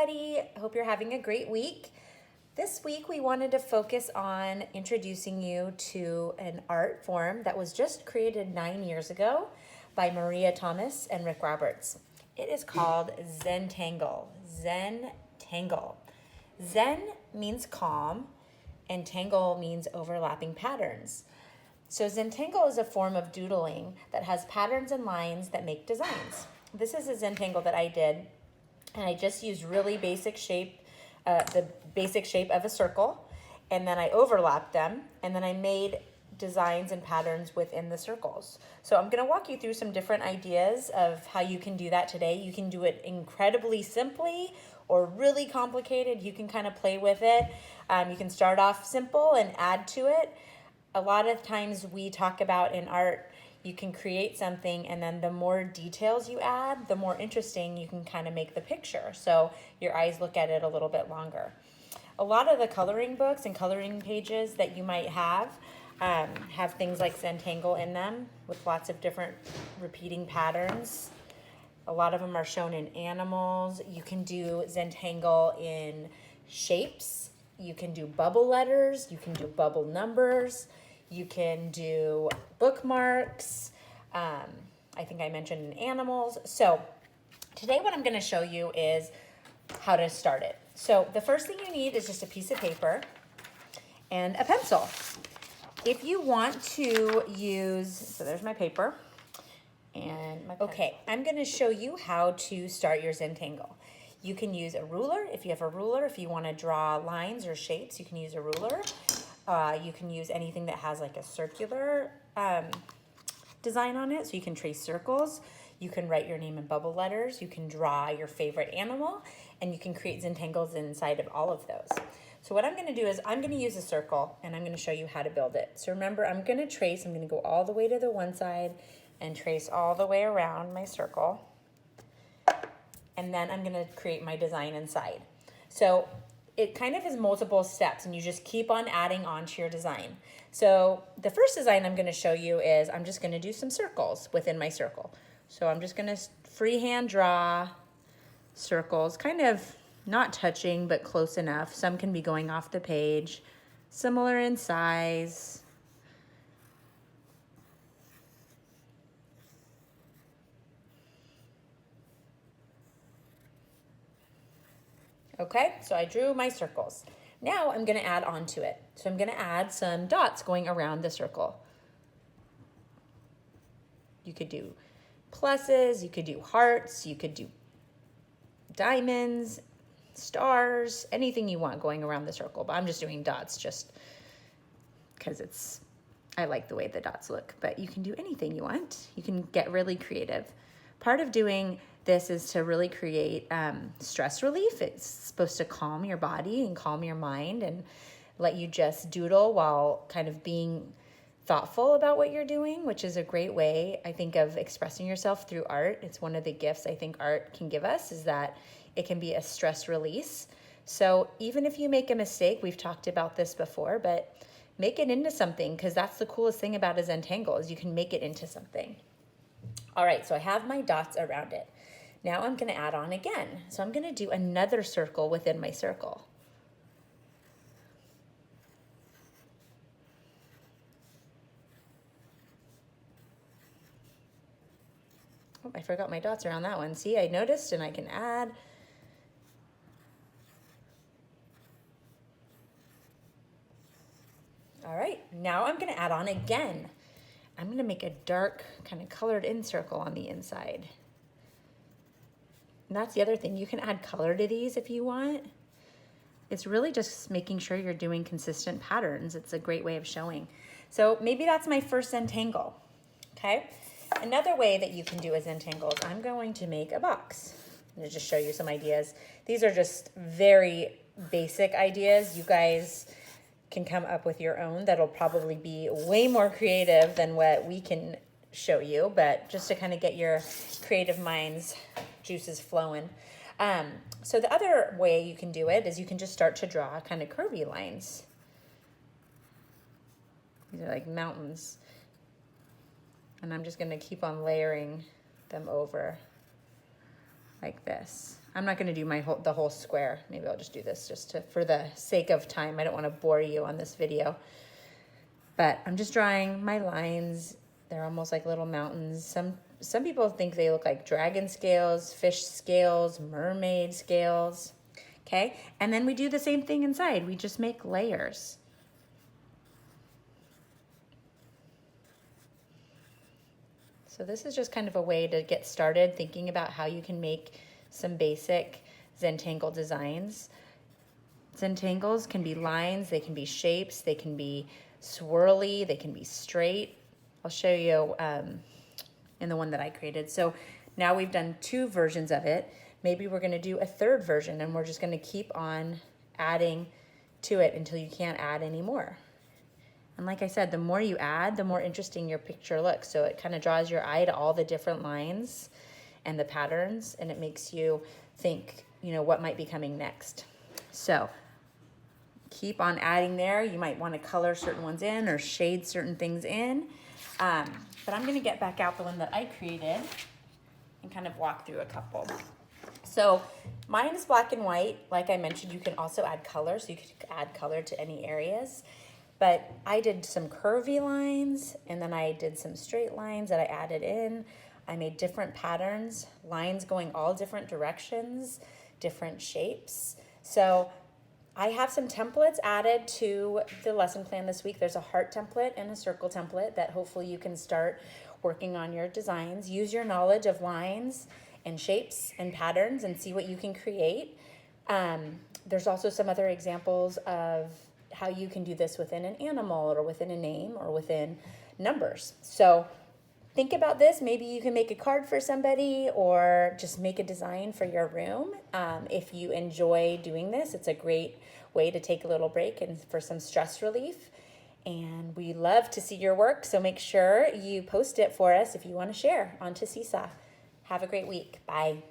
everybody. I hope you're having a great week. This week we wanted to focus on introducing you to an art form that was just created 9 years ago by Maria Thomas and Rick Roberts. It is called Zentangle. Zentangle. Zen means calm and tangle means overlapping patterns. So Zentangle is a form of doodling that has patterns and lines that make designs. This is a Zentangle that I did, and I just used really basic shape, the basic shape of a circle, and then I overlapped them, and then I made designs and patterns within the circles. So I'm going to walk you through some different ideas of how you can do that today. You can do it incredibly simply or really complicated. You can kind of play with it. You can start off simple and add to it. A lot of times we talk about in art, you can create something and then the more details you add, the more interesting you can kind of make the picture. So your eyes look at it a little bit longer. A lot of the coloring books and coloring pages that you might have things like Zentangle in them with lots of different repeating patterns. A lot of them are shown in animals. You can do Zentangle in shapes. You can do bubble letters. You can do bubble numbers. You can do bookmarks. I think I mentioned in animals. So today what I'm going to show you is how to start it. So the first thing you need is just a piece of paper and a pencil. If you want to use, so there's my paper and my pencil. Okay, I'm going to show you how to start your Zentangle. You can use a ruler if you have a ruler. If you want to draw lines or shapes, you can use a ruler. You can use anything that has like a circular design on it, so you can trace circles. You can write your name in bubble letters. You can draw your favorite animal, and you can create Zentangles inside of all of those. So what I'm going to do is I'm going to use a circle, and I'm going to show you how to build it. So remember, I'm going to go all the way to the one side and trace all the way around my circle. And then I'm going to create my design inside. So it kind of is multiple steps, and you just keep on adding on to your design. So the first design I'm going to show you is I'm just going to do some circles within my circle. So I'm just going to freehand draw circles, kind of not touching, but close enough. Some can be going off the page, similar in size. Okay, so I drew my circles. Now I'm going to add on to it. So I'm going to add some dots going around the circle. You could do pluses, you could do hearts, you could do diamonds, stars, anything you want going around the circle. But I'm just doing dots just because I like the way the dots look. But you can do anything you want. You can get really creative. Part of doing this is to really create stress relief. It's supposed to calm your body and calm your mind and let you just doodle while kind of being thoughtful about what you're doing, which is a great way, I think, of expressing yourself through art. It's one of the gifts I think art can give us, is that it can be a stress release. So even if you make a mistake, we've talked about this before, but make it into something, because that's the coolest thing about a Zentangle, is you can make it into something. All right, so I have my dots around it. Now I'm going to add on again. So I'm going to do another circle within my circle. Oh, I forgot my dots around that one. See, I noticed, and I can add. All right, now I'm going to add on again. I'm going to make a dark kind of colored in circle on the inside. And that's the other thing. You can add color to these if you want. It's really just making sure you're doing consistent patterns. It's a great way of showing. So maybe that's my first Zentangle, okay? Another way that you can do a Zentangle is I'm going to make a box. I'm gonna just show you some ideas. These are just very basic ideas. You guys can come up with your own that'll probably be way more creative than what we can show you, but just to kind of get your creative minds juices flowing. So the other way you can do it is you can just start to draw kind of curvy lines. These are like mountains. And I'm just going to keep on layering them over like this. I'm not going to do the whole square. Maybe I'll just do this for the sake of time. I don't want to bore you on this video. But I'm just drawing my lines. They're almost like little mountains. Some people think they look like dragon scales, fish scales, mermaid scales. Okay? And then we do the same thing inside. We just make layers. So this is just kind of a way to get started thinking about how you can make some basic Zentangle designs. Zentangles can be lines, they can be shapes, they can be swirly, they can be straight. I'll show you in the one that I created. So now we've done 2 versions of it. Maybe we're gonna do a 3rd version, and we're just gonna keep on adding to it until you can't add anymore. And like I said, the more you add, the more interesting your picture looks. So it kind of draws your eye to all the different lines and the patterns, and it makes you think, you know, what might be coming next. So keep on adding there. You might want to color certain ones in or shade certain things in. But I'm going to get back out the one that I created and kind of walk through a couple. So mine is black and white. Like I mentioned, you can also add color, so you could add color to any areas. But I did some curvy lines, and then I did some straight lines that I added in. I made different patterns, lines going all different directions, different shapes. So I have some templates added to the lesson plan this week. There's a heart template and a circle template that hopefully you can start working on your designs. Use your knowledge of lines and shapes and patterns and see what you can create. There's also some other examples of how you can do this within an animal or within a name or within numbers. So think about this. Maybe you can make a card for somebody or just make a design for your room. If you enjoy doing this, it's a great way to take a little break and for some stress relief. And we love to see your work, so make sure you post it for us if you want to share onto Seesaw. Have a great week. Bye.